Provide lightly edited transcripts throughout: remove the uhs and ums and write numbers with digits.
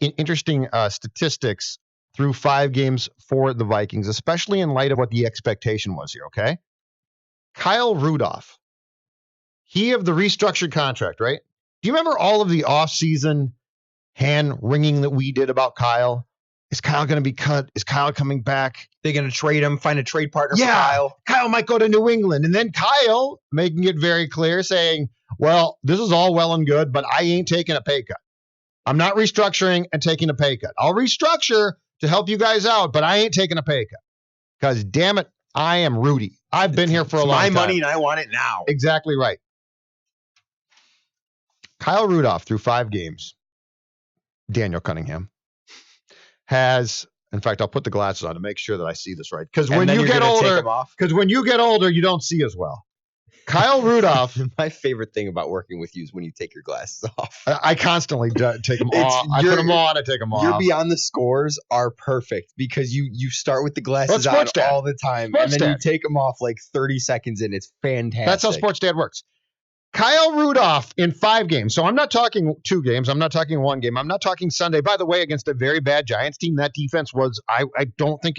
interesting statistics through 5 games for the Vikings, especially in light of what the expectation was here, okay? Kyle Rudolph, he of the restructured contract, right? Do you remember all of the offseason hand-wringing that we did about Kyle? Is Kyle going to be cut? Is Kyle coming back? They're going to trade him, find a trade partner for Kyle. Kyle might go to New England. And then Kyle making it very clear, saying, well, this is all well and good, but I ain't taking a pay cut. I'm not restructuring and taking a pay cut. I'll restructure to help you guys out, but I ain't taking a pay cut. Because, damn it, I am Rudy. I've been here for a long time. It's my money and I want it now. Exactly right. Kyle Rudolph, through 5 games, Daniel Cunningham, has, in fact, I'll put the glasses on to make sure that I see this right. Because when you get older, you don't see as well. Kyle Rudolph. My favorite thing about working with you is when you take your glasses off. I constantly take them off. I put them on, I take them off. Your Beyond the Scores are perfect because you start with the glasses on all the time, and then you take them off like 30 seconds in. It's fantastic. That's how Sports Dad works. Kyle Rudolph in 5 games. So I'm not talking 2 games. I'm not talking 1 game. I'm not talking Sunday. By the way, against a very bad Giants team, that defense was, I don't think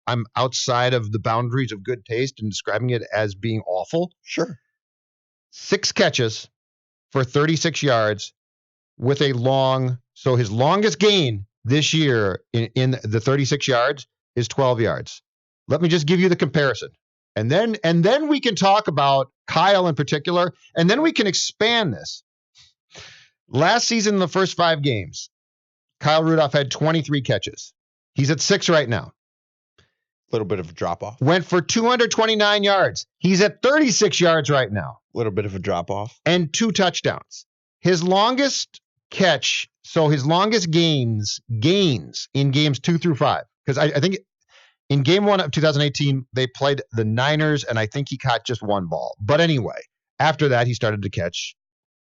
I'm outside of the boundaries of good taste in describing it as being awful. Sure. 6 catches for 36 yards with so his longest gain this year in the 36 yards is 12 yards. Let me just give you the comparison. And then we can talk about Kyle in particular, and then we can expand this. Last season, in the first 5 games, Kyle Rudolph had 23 catches. He's at 6 right now. A little bit of a drop-off. Went for 229 yards. He's at 36 yards right now. A little bit of a drop-off. And 2 touchdowns. His longest catch, so his longest gains in games 2 through 5, because I think in game 1 of 2018, they played the Niners, and I think he caught just 1 ball. But anyway, after that, he started to catch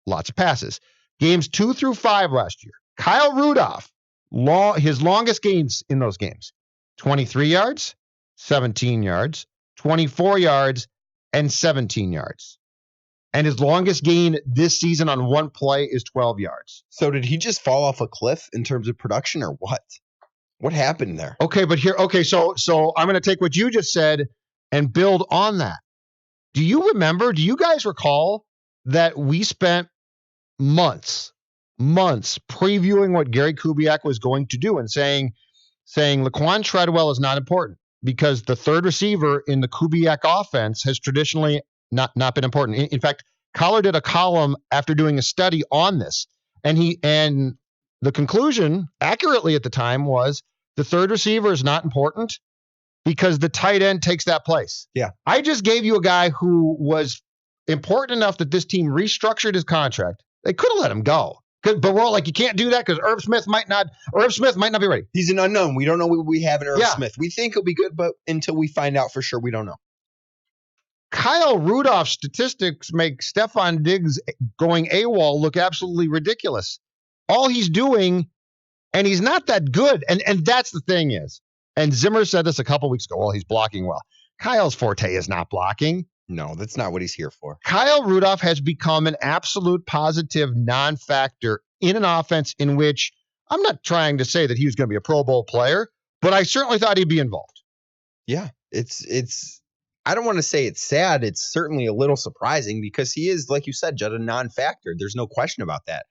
lots of passes. Games 2 through 5 last year, Kyle Rudolph, his longest gains in those games, 23 yards, 17 yards, 24 yards, and 17 yards. And his longest gain this season on 1 play is 12 yards. So did he just fall off a cliff in terms of production or what? What happened there? Okay, so I'm going to take what you just said and build on that. Do you guys recall that we spent months previewing what Gary Kubiak was going to do and saying Laquan Treadwell is not important because the third receiver in the Kubiak offense has traditionally not been important. In fact, Collar did a column after doing a study on this, and the conclusion accurately at the time was the third receiver is not important because the tight end takes that place. Yeah. I just gave you a guy who was important enough that this team restructured his contract. They could have let him go. But we're all like, you can't do that because Irv Smith might not be ready. He's an unknown. We don't know what we have in Irv Smith. We think he'll be good, but until we find out for sure, we don't know. Kyle Rudolph's statistics make Stephon Diggs going AWOL look absolutely ridiculous. All he's doing, and he's not that good. And that's the thing is, and Zimmer said this a couple weeks ago, well, he's blocking well. Kyle's forte is not blocking. No, that's not what he's here for. Kyle Rudolph has become an absolute positive non-factor in an offense in which I'm not trying to say that he was going to be a Pro Bowl player, but I certainly thought he'd be involved. Yeah, it's I don't want to say it's sad. It's certainly a little surprising because he is, like you said, Judd, a non-factor. There's no question about that.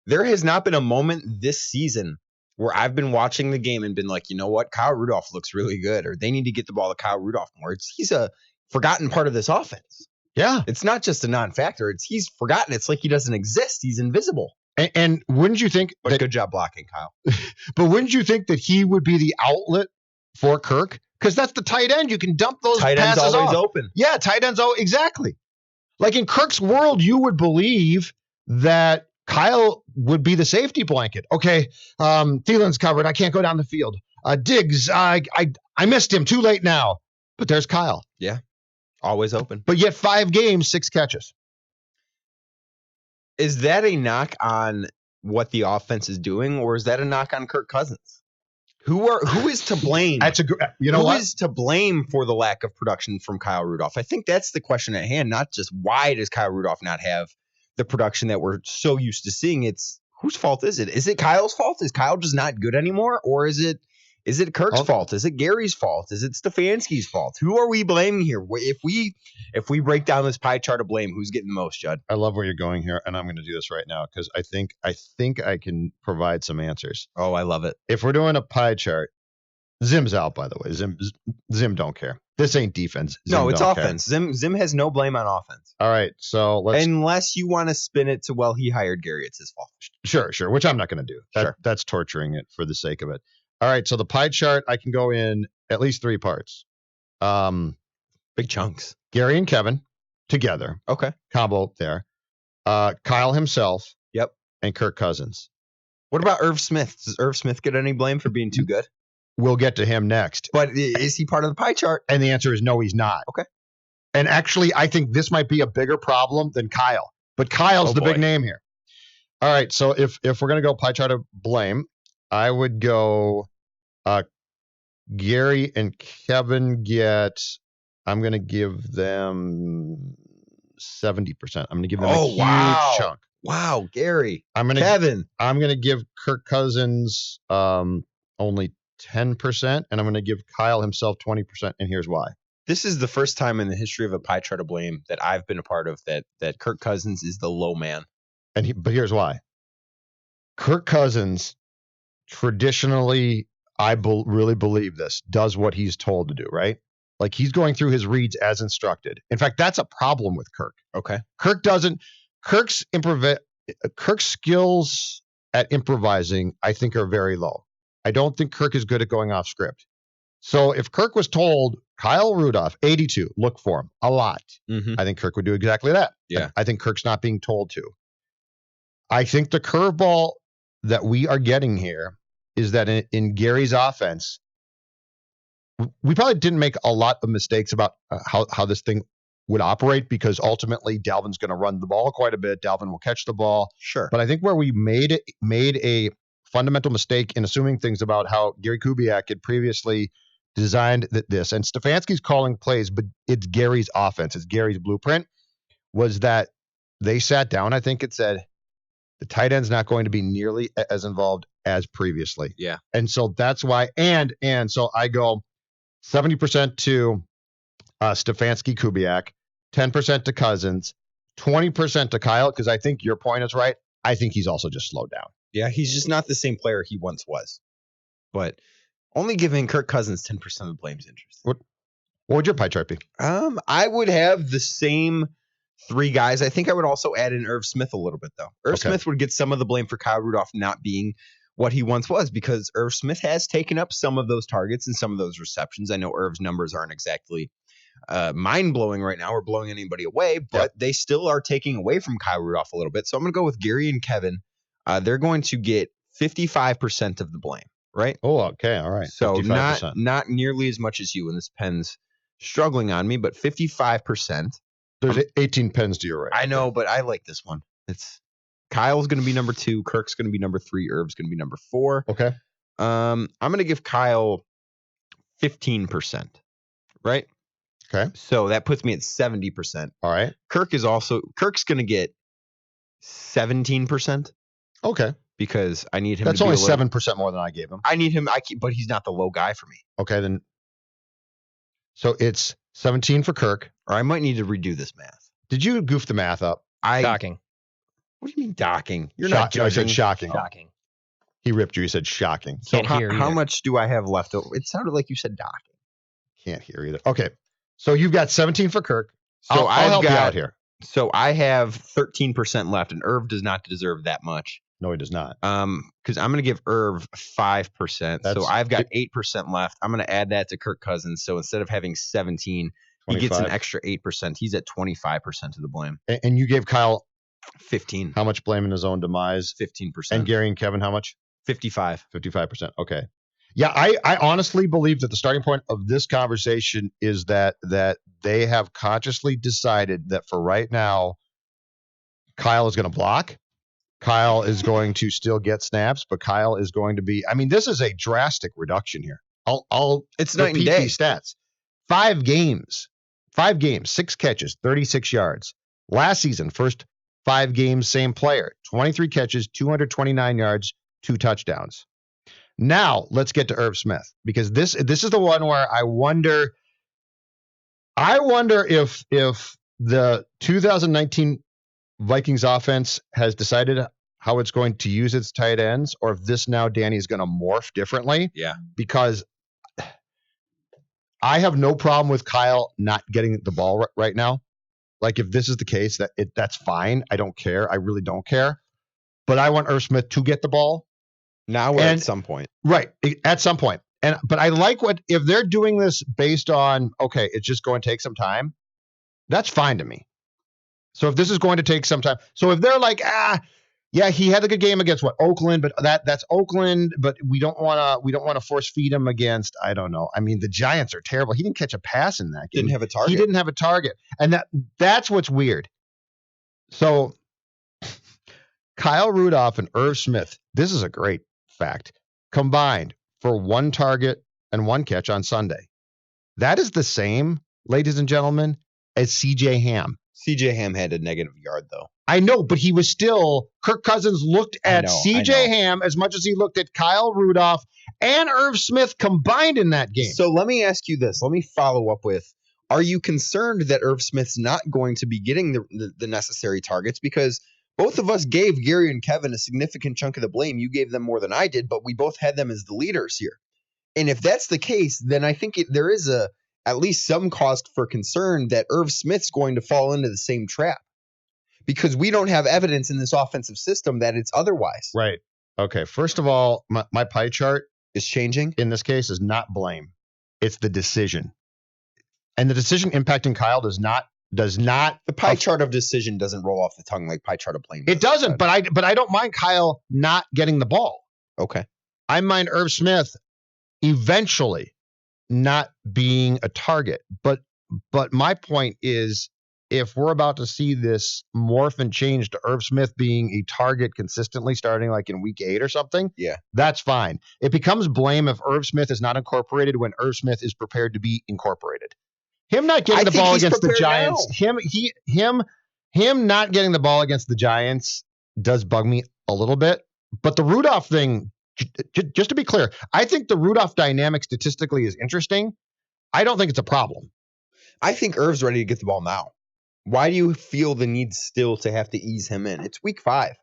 There has not been a moment this season where I've been watching the game and been like, you know what, Kyle Rudolph looks really good, or they need to get the ball to Kyle Rudolph more. He's a forgotten part of this offense. Yeah. It's not just a non-factor. He's forgotten. It's like he doesn't exist. He's invisible. And wouldn't you think but good job blocking, Kyle. But wouldn't you think that he would be the outlet for Kirk? Because that's the tight end. You can dump those tight passes end's always off. Open. Yeah, tight ends. Oh, exactly. Like in Kirk's world, you would believe that Kyle would be the safety blanket. Okay, Thielen's covered. I can't go down the field. Diggs, I missed him. Too late now. But there's Kyle. Yeah, always open. But yet 5 games, 6 catches. Is that a knock on what the offense is doing, or is that a knock on Kirk Cousins? Who is to blame? Who is to blame for the lack of production from Kyle Rudolph? I think that's the question at hand. Not just why does Kyle Rudolph not have the production that we're so used to seeing. It's Whose fault is it? Is it Kyle's fault? Is Kyle just not good anymore? Or is it Kirk's fault? Is it Gary's fault? Is it Stefanski's fault? Who are we blaming here? If we break down this pie chart of blame, who's getting the most, Judd? I love where you're going here, and I'm going to do this right now because I think I can provide some answers. Oh, I love it. If we're doing a pie chart, Zim's out, by the way. Zim don't care. This ain't defense. No, it's offense. Zim has no blame on offense. All right, so unless you want to spin it to, well, he hired Gary, it's his fault. Sure, which I'm not going to do. That's torturing it for the sake of it. All right, so the pie chart, I can go in at least 3 parts. Big chunks. Gary and Kevin together. Okay. Combo there. Kyle himself. Yep. And Kirk Cousins. What about Irv Smith? Does Irv Smith get any blame for being too good? We'll get to him next. But is he part of the pie chart? And the answer is no, he's not. Okay. And actually, I think this might be a bigger problem than Kyle. But Kyle's the big name here. All right, so if we're going to go pie chart of blame, I would go Gary and Kevin I'm going to give them 70%. I'm going to give them a huge chunk. Wow, Gary. Kevin. I'm going to give Kirk Cousins only 10%, and I'm going to give Kyle himself 20%, and here's why. This is the first time in the history of a pie chart of blame that I've been a part of that Kirk Cousins is the low man. But here's why. Kirk Cousins traditionally, really believe this, does what he's told to do, right? Like he's going through his reads as instructed. In fact, that's a problem with Kirk. Okay. Kirk's skills at improvising, I think, are very low. I don't think Kirk is good at going off script. So if Kirk was told, Kyle Rudolph, 82, look for him a lot, I think Kirk would do exactly that. Yeah. I think Kirk's not being told to. I think the curveball that we are getting here is that in Gary's offense, we probably didn't make a lot of mistakes about how this thing would operate because ultimately Dalvin's going to run the ball quite a bit. Dalvin will catch the ball. Sure. But I think where we made a fundamental mistake in assuming things about how Gary Kubiak had previously designed this, and Stefanski's calling plays, but it's Gary's offense, it's Gary's blueprint, was that they sat down, I think it said, the tight end's not going to be nearly as involved as previously. Yeah. And so that's why, and so I go 70% to Stefanski Kubiak, 10% to Cousins, 20% to Kyle, because I think your point is right. I think he's also just slowed down. Yeah, he's just not the same player he once was. But only giving Kirk Cousins 10% of the blame is interesting. What would your pie chart be? I would have the same 3 guys. I think I would also add in Irv Smith a little bit, though. Irv Smith would get some of the blame for Kyle Rudolph not being what he once was because Irv Smith has taken up some of those targets and some of those receptions. I know Irv's numbers aren't exactly mind-blowing right now or blowing anybody away, but they still are taking away from Kyle Rudolph a little bit. So I'm going to go with Gary and Kevin. They're going to get 55% of the blame, right? Oh, okay. All right. So 55%. Not nearly as much as you, and this pen's struggling on me, but 55%. There's 18 pens to your right. I know, but I like this one. It's Kyle's going to be number 2. Kirk's going to be number 3. Irv's going to be number 4. Okay. I'm going to give Kyle 15%, right? Okay. So that puts me at 70%. All right. Kirk's going to get 17%. Okay. Because I need him. That's only 7% more than I gave him. I need him, but he's not the low guy for me. Okay, then. So it's 17 for Kirk. Or I might need to redo this math. Did you goof the math up? Docking. What do you mean docking? You're not judging. I said shocking. Shocking. He ripped you. He said shocking. So how much do I have left over? It sounded like you said docking. Can't hear either. Okay. So you've got 17 for Kirk. So I'll help you out here. So I have 13% left, and Irv does not deserve that much. No, he does not. Because I'm going to give Irv 5%. So I've got 8% left. I'm going to add that to Kirk Cousins. So instead of having 17, 25. He gets an extra 8%. He's at 25% of the blame. And you gave Kyle 15. How much blame in his own demise? 15%. And Gary and Kevin, how much? 55. 55%. Okay. Yeah, I honestly believe that the starting point of this conversation is that they have consciously decided that for right now, Kyle is going to block. Kyle is going to still get snaps, but Kyle is going to be. I mean, this is a drastic reduction here. It's night and day. Stats. 5 games, 6 catches, 36 yards. Last season, first 5 games, same player. 23 catches, 229 yards, 2 touchdowns. Now, let's get to Irv Smith, because this is the one where I wonder if the 2019 Vikings offense has decided how it's going to use its tight ends, or if this now Danny is going to morph differently. Yeah. Because I have no problem with Kyle not getting the ball right now. Like, if this is the case, that's fine. I don't care. I really don't care. But I want Irv Smith to get the ball. Now or at some point. Right. At some point. But I like if they're doing this based on, okay, it's just going to take some time, that's fine to me. So if this is going to take some time, so if they're like, yeah, he had a good game against Oakland, but that's Oakland, but we don't want to force feed him against, I don't know. I mean, the Giants are terrible. He didn't catch a pass in that game. Didn't have a target. He didn't have a target. And that's what's weird. So Kyle Rudolph and Irv Smith, this is a great fact, combined for 1 target and 1 catch on Sunday. That is the same, ladies and gentlemen, as C.J. Ham. C.J. Ham had a negative yard, though. I know, but he was still, Kirk Cousins looked at C.J. Ham as much as he looked at Kyle Rudolph and Irv Smith combined in that game. So let me ask you this. Let me follow up with, are you concerned that Irv Smith's not going to be getting the necessary targets? Because both of us gave Gary and Kevin a significant chunk of the blame. You gave them more than I did, but we both had them as the leaders here. And if that's the case, then I think there is at least some cause for concern that Irv Smith's going to fall into the same trap, because we don't have evidence in this offensive system that it's otherwise. Right. Okay. First of all, my pie chart is changing. In this case is not blame. It's the decision. And the decision impacting Kyle does not. The pie chart of decision doesn't roll off the tongue like pie chart of blame. It doesn't, but I don't mind Kyle not getting the ball. Okay. I mind Irv Smith eventually not being a target. But my point is, if we're about to see this morph and change to Irv Smith being a target consistently starting like in week 8 or something, that's fine. It becomes blame if Irv Smith is not incorporated when Irv Smith is prepared to be incorporated. Him not getting the ball against the Giants, him not getting the ball against the Giants does bug me a little bit. But the Rudolph thing, just to be clear, I think the Rudolph dynamic statistically is interesting. I don't think it's a problem. I think Irv's ready to get the ball now. Why do you feel the need still to have to ease him in? It's week 5.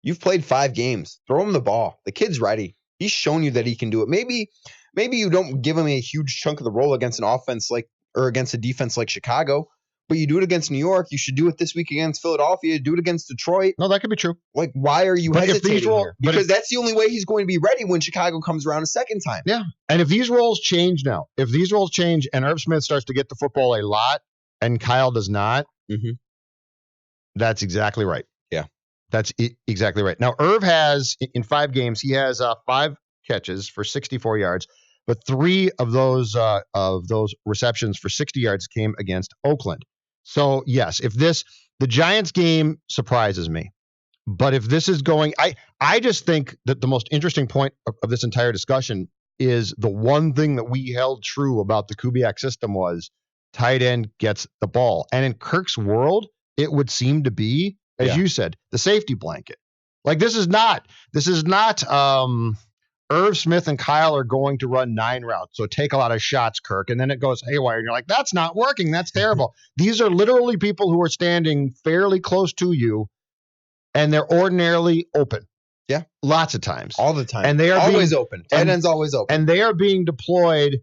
You've played 5 games. Throw him the ball. The kid's ready. He's shown you that he can do it. Maybe you don't give him a huge chunk of the role against an offense or against a defense like Chicago, but you do it against New York. You should do it this week against Philadelphia. Do it against Detroit. No, that could be true. Like, why are you hesitating here? Because that's the only way he's going to be ready when Chicago comes around a second time. Yeah. And if these roles change now, and Irv Smith starts to get the football a lot and Kyle does not, that's exactly right. Yeah. That's exactly right. Now, Irv has, in 5 games, he has 5 catches for 64 yards. But 3 of those receptions for 60 yards came against Oakland. So yes, the Giants game surprises me. But if this is going, I just think that the most interesting point of this entire discussion is the one thing that we held true about the Kubiak system was tight end gets the ball. And in Kirk's world, it would seem to be, as you said, the safety blanket. Like this is not Irv Smith and Kyle are going to run 9 routes. So take a lot of shots, Kirk. And then it goes haywire. And you're like, that's not working. That's terrible. These are literally people who are standing fairly close to you and they're ordinarily open. Yeah. Lots of times. All the time. And they are always open. Tight end's always open. And they are being deployed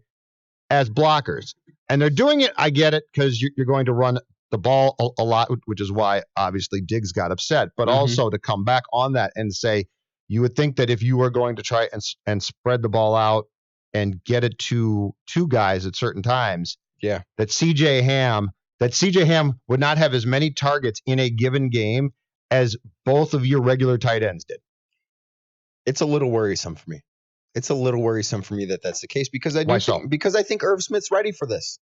as blockers. And they're doing it, I get it, because you're going to run the ball a lot, which is why obviously Diggs got upset. But also to come back on that and say, you would think that if you were going to try and spread the ball out and get it to 2 guys at certain times, that C.J. Ham would not have as many targets in a given game as both of your regular tight ends did. It's a little worrisome for me. That that's the case because I think Irv Smith's ready for this.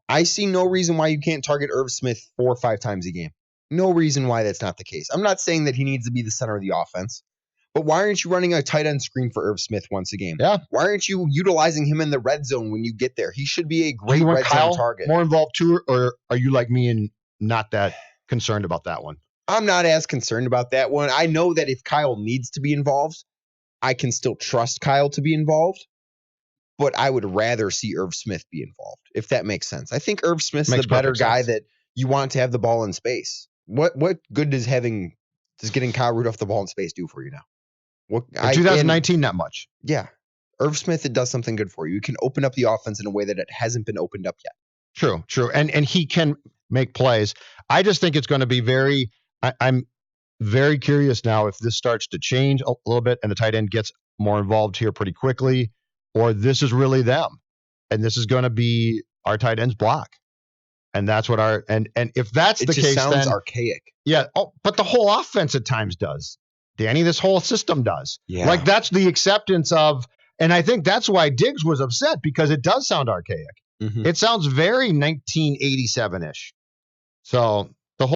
I see no reason why you can't target Irv Smith 4 or 5 times a game. No reason why that's not the case. I'm not saying that he needs to be the center of the offense. But why aren't you running a tight end screen for Irv Smith once a game? Yeah. Why aren't you utilizing him in the red zone when you get there? He should be a great red zone target. More involved too, or are you like me and not that concerned about that one? I'm not as concerned about that one. I know that if Kyle needs to be involved, I can still trust Kyle to be involved, but I would rather see Irv Smith be involved, if that makes sense. I think Irv Smith's the better guy that you want to have the ball in space. What good does getting Kyle Rudolph the ball in space do for you now? In 2019, not much. Yeah. Irv Smith, it does something good for you. You can open up the offense in a way that it hasn't been opened up yet. True. And he can make plays. I just think it's going to be I'm very curious now if this starts to change a little bit and the tight end gets more involved here pretty quickly, or this is really them. And this is going to be our tight ends block. And that's what and if that's the case, sounds archaic. Yeah. Oh, but the whole offense at times does. Danny, this whole system does. Yeah. Like that's the acceptance of, and I think that's why Diggs was upset, because it does sound archaic. Mm-hmm. It sounds very 1987-ish. So